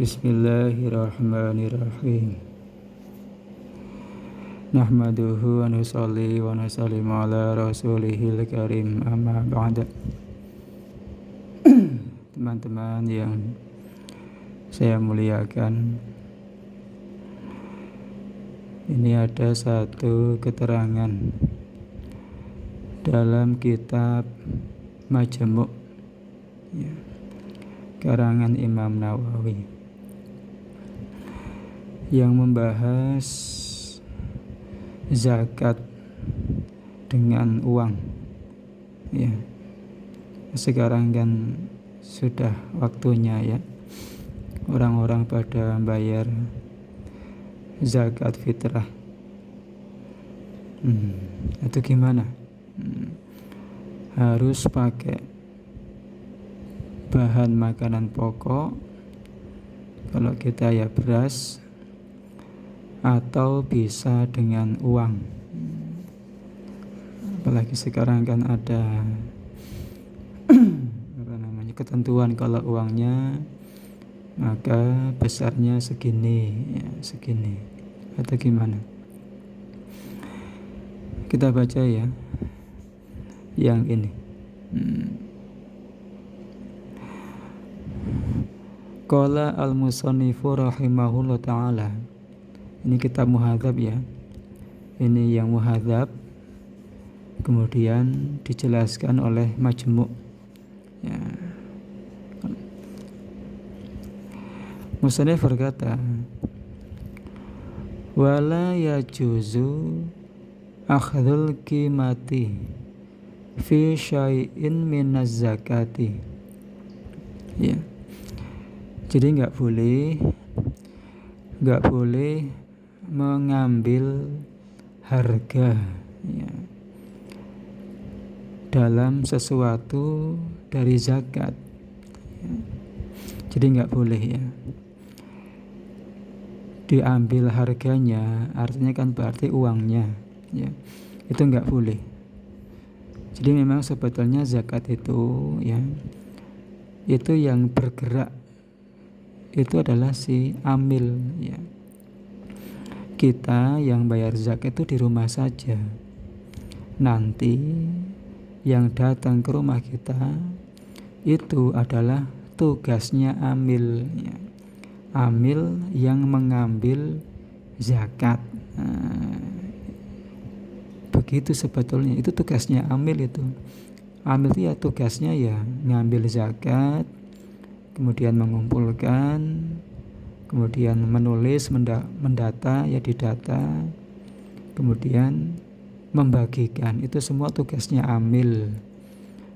Bismillahirrahmanirrahim. Nahmaduhu wa nusalli wa nusallimu ala rasulihil karim, amma ba'da. Teman-teman yang saya muliakan, ini ada satu keterangan dalam kitab Majmu', karangan Imam Nawawi, yang membahas zakat dengan uang. Sekarang kan sudah waktunya orang-orang pada bayar zakat fitrah. Itu gimana? Harus pakai bahan makanan pokok, kalau kita beras, atau bisa dengan uang. Apalagi sekarang kan ada ketentuan, kalau uangnya maka besarnya segini, segini, atau gimana? Kita baca yang ini. Qala al-musannifu rahimahullah ta'ala. Ini kitab muhadzab Ini yang muhadzab, kemudian dijelaskan oleh Majmu'. Musannif berkata, wala yajuzu akhdhul qimati fi syai'in minaz zakati. Jadi enggak boleh mengambil harga dalam sesuatu dari zakat. Jadi enggak boleh diambil harganya, artinya kan berarti uangnya, itu enggak boleh. Jadi memang sebetulnya zakat itu itu yang bergerak itu adalah si amil. Kita yang bayar zakat itu di rumah saja. Nanti yang datang ke rumah kita itu adalah tugasnya amil. Amil yang mengambil zakat. Begitu sebetulnya, itu tugasnya amil itu. Amil itu tugasnya ngambil zakat, kemudian mengumpulkan, kemudian menulis, mendata, didata, kemudian membagikan. Itu semua tugasnya amil.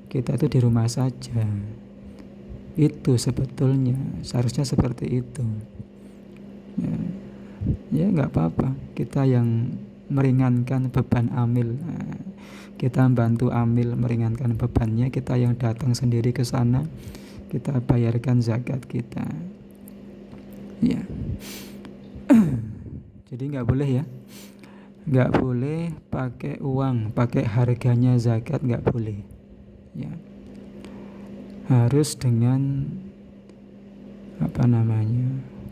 Kita itu di rumah saja. Itu sebetulnya seharusnya seperti itu. Enggak apa-apa, kita yang meringankan beban amil. Kita bantu amil meringankan bebannya, kita yang datang sendiri ke sana, kita bayarkan zakat kita. Jadi enggak boleh enggak boleh pakai uang, pakai harganya zakat, enggak boleh. Harus dengan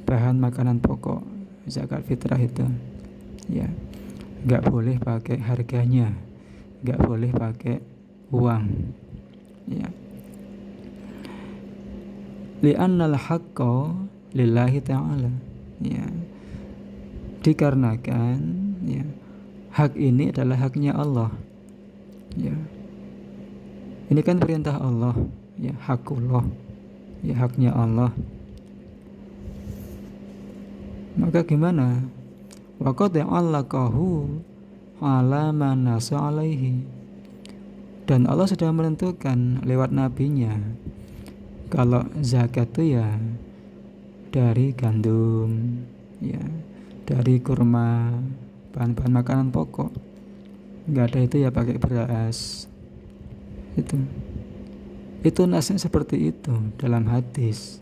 bahan makanan pokok zakat fitrah itu. Enggak boleh pakai harganya, enggak boleh pakai uang. Li'annal haqqa lillahi ta'ala. Dikarenakan hak ini adalah haknya Allah. Ini kan perintah Allah, hakullah, haknya Allah. Maka gimana? Wa qad allaqahu ala man nasa alaihi. Dan Allah sudah menentukan lewat nabinya kalau zakat itu dari gandum, dari kurma, bahan-bahan makanan pokok. Enggak ada itu pakai beras. Itu nasnya seperti itu dalam hadis.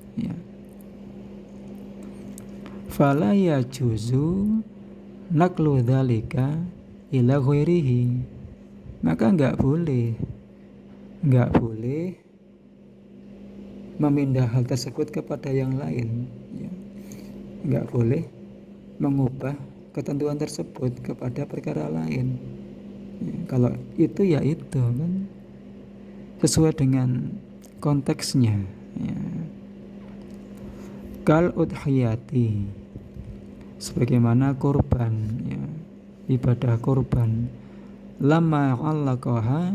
Fala yajuzu naqlu dzalika ila ghairihi. Maka enggak boleh memindah hal tersebut kepada yang lain. nggak boleh mengubah ketentuan tersebut kepada perkara lain. Ya, kalau itu ya itu kan sesuai dengan konteksnya. Ya. Kal udhiyati, sebagaimana kurban, ya, ibadah kurban. Lama allaqaha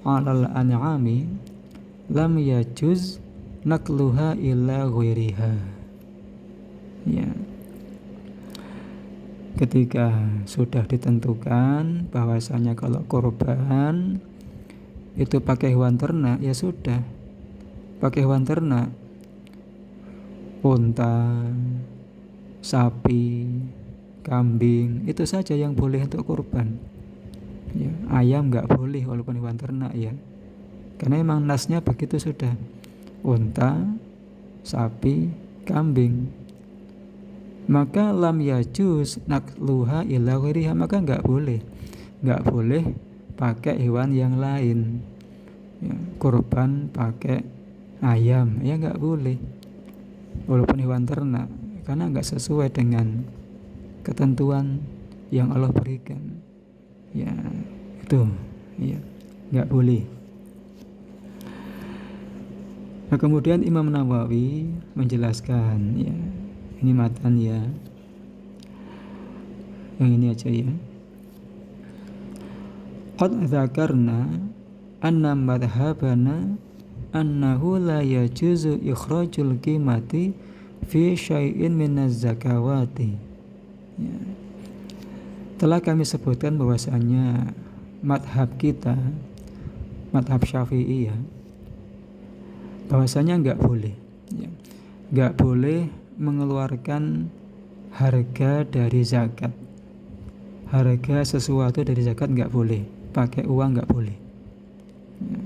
alal an'ami lam yajuz nakluha illa ghairiha. Ya. Ketika sudah ditentukan bahwasanya kalau kurban itu pakai hewan ternak, ya sudah pakai hewan ternak, unta, sapi, kambing, itu saja yang boleh untuk kurban. Ya, ayam nggak boleh walaupun hewan ternak ya, karena memang nasnya begitu sudah, unta, sapi, kambing. Maka lam yajuz nakluha illa ghairiha, maka nggak boleh pakai hewan yang lain. Ya, kurban pakai ayam ya nggak boleh walaupun hewan ternak, karena nggak sesuai dengan ketentuan yang Allah berikan. Ya itu ya nggak boleh. Nah, kemudian Imam Nawawi menjelaskan, ya ini matan ya, yang ini aja ya. Qad dzakarna anna madhhabana annahu la yajuzu ikhrajul qimati fi syai'in minaz zakawati. Ya. Telah kami sebutkan bahwasanya madhab kita, madhab Syafi'i ya, bahwasanya nggak boleh, ya, nggak boleh mengeluarkan harga dari zakat. Harga sesuatu dari zakat nggak boleh, pakai uang nggak boleh. Ya.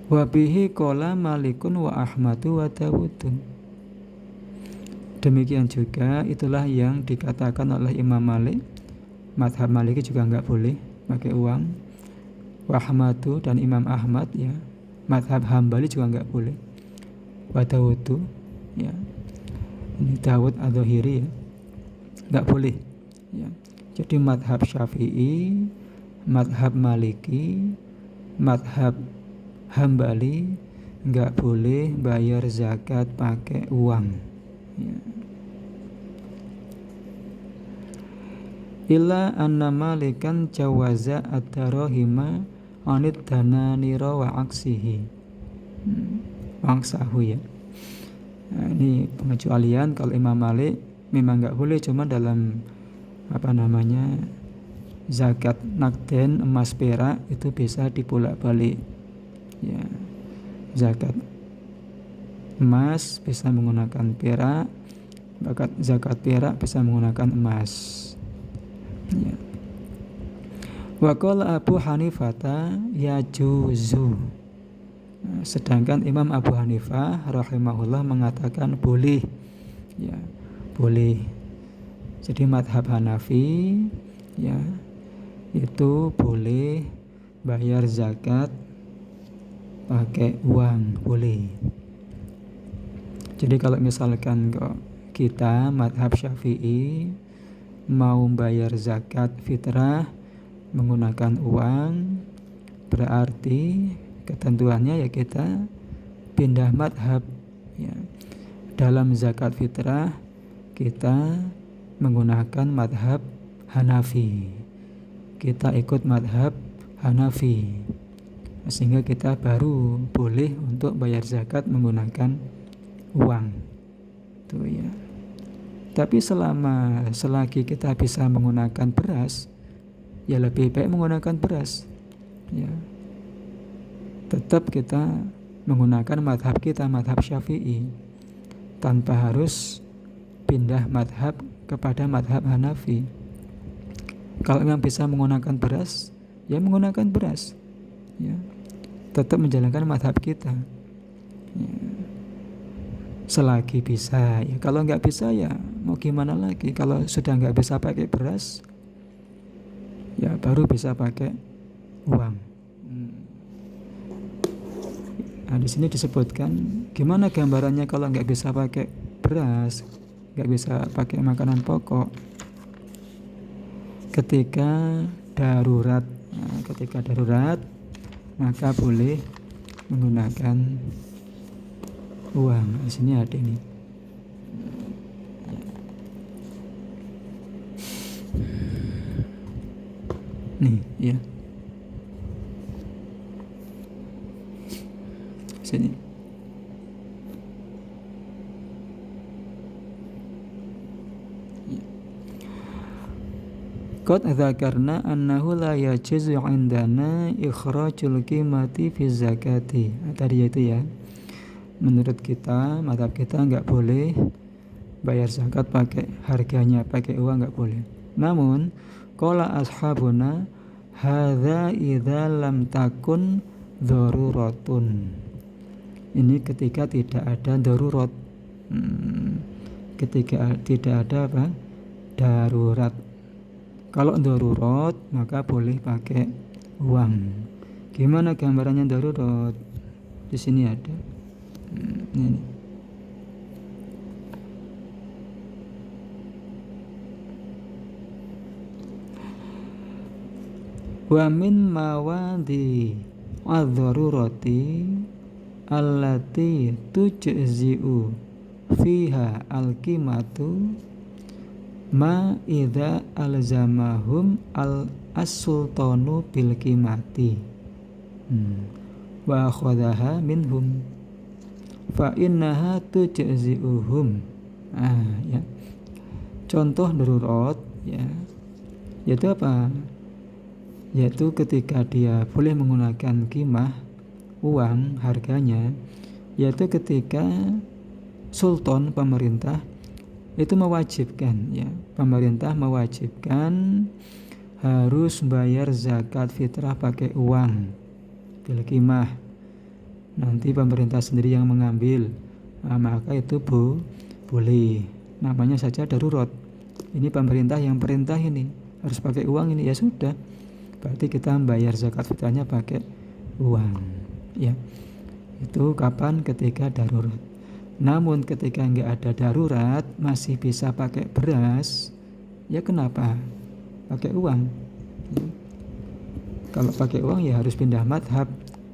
Wabihi qala Malikun wa Ahmadu wa Dawudun. Demikian juga itulah yang dikatakan oleh Imam Malik. Madhab Maliki juga nggak boleh pakai uang. Wa Ahmadu dan Imam Ahmad ya. Madhab Hambali juga nggak boleh. Wa Dawudu ya. Ini Dawud Adz-Dzahiri ya. Nggak boleh. Ya. Jadi madhab Syafi'i, madhab Maliki, madhab Hambali nggak boleh bayar zakat pakai uang. Ya. Illa anna malikan jawaza ad-darahima anid dananira wa aksihi. Wangsahu ya. Nah, ini pengecualian kalau Imam Malik memang nggak boleh, cuma dalam zakat nakden emas perak itu bisa dipolak-balik. Ya. Zakat emas bisa menggunakan perak, zakat perak bisa menggunakan emas. Ya. Wa qala Abu Hanifata yajuzu. Sedangkan Imam Abu Hanifah rahimahullah mengatakan boleh. Ya, boleh. Jadi madhab Hanafi ya itu boleh bayar zakat pakai uang, boleh. Jadi kalau misalkan kita madhab Syafi'i mau bayar zakat fitrah menggunakan uang, berarti ketentuannya ya kita pindah madhab ya. Dalam zakat fitrah kita menggunakan madhab Hanafi, kita ikut madhab Hanafi, sehingga kita baru boleh untuk bayar zakat menggunakan uang tuh ya. Tapi selagi kita bisa menggunakan beras, ya lebih baik menggunakan beras ya. Tetap kita menggunakan madhab kita, madhab Syafi'i, tanpa harus pindah madhab kepada madhab Hanafi. Kalau memang bisa menggunakan beras, ya menggunakan beras ya. Tetap menjalankan madhab kita ya. Selagi bisa ya, kalau nggak bisa ya mau gimana lagi. Kalau sudah nggak bisa pakai beras, ya baru bisa pakai uang. Nah, di sini disebutkan gimana gambarannya kalau nggak bisa pakai beras. gak bisa pakai makanan pokok. Ketika darurat, ketika darurat maka boleh menggunakan uang. Di sini ada ini. Nih, ya. Sini. Qad dzakarna annahu la yajuzu 'indana ikhrajul qimati fi zakati. Tadi itu ya. Menurut kita, mazhab kita enggak boleh bayar zakat pakai harganya, pakai uang enggak boleh. Namun qala ashabuna hadza idza lam takun daruratun. Ini ketika tidak ada darurat. Ketika tidak ada apa? Darurat. Kalau darurat maka boleh pakai uang. Gimana gambarannya darurat? Di sini ada. Ini. Wa min mawadi ad-darurati allati tujzi'u fiha al-qimatu ma idza alzamahum as-sultanu bil qimati wa akhadhaha minhum fa innaha tujzi'uhum. Ya. Contoh darurat ya. Yaitu apa? Yaitu ketika dia boleh menggunakan qimah uang harganya, yaitu ketika sultan pemerintah itu mewajibkan ya, pemerintah mewajibkan harus bayar zakat fitrah pakai uang bil qimah. Nanti pemerintah sendiri yang mengambil, maka itu boleh. Namanya saja darurat. Ini pemerintah yang perintah ini harus pakai uang ini, ya sudah. Berarti kita bayar zakat fitrahnya pakai uang. Ya, itu kapan? Ketika darurat. Namun ketika nggak ada darurat, masih bisa pakai beras, ya kenapa? Pakai uang. Ya. Kalau pakai uang ya harus pindah madhab.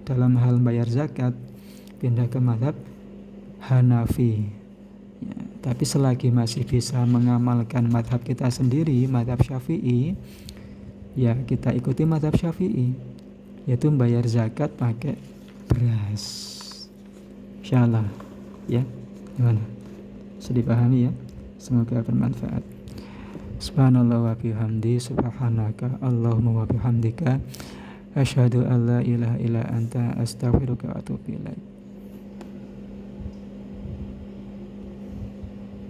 Dalam hal bayar zakat, pindah ke madhab Hanafi. Ya, tapi selagi masih bisa mengamalkan madhab kita sendiri, madhab Syafi'i, ya kita ikuti madhab Syafi'i, yaitu bayar zakat pakai beras. Insyaallah, ya, gimana? Sudah dipahami ya? Semoga bermanfaat. Subhanallah wa bihamdi, subhanaka Allahumma wa bihamdika, asyhadu an la ilaha illa anta, astaghfiruka wa atubu ilaik.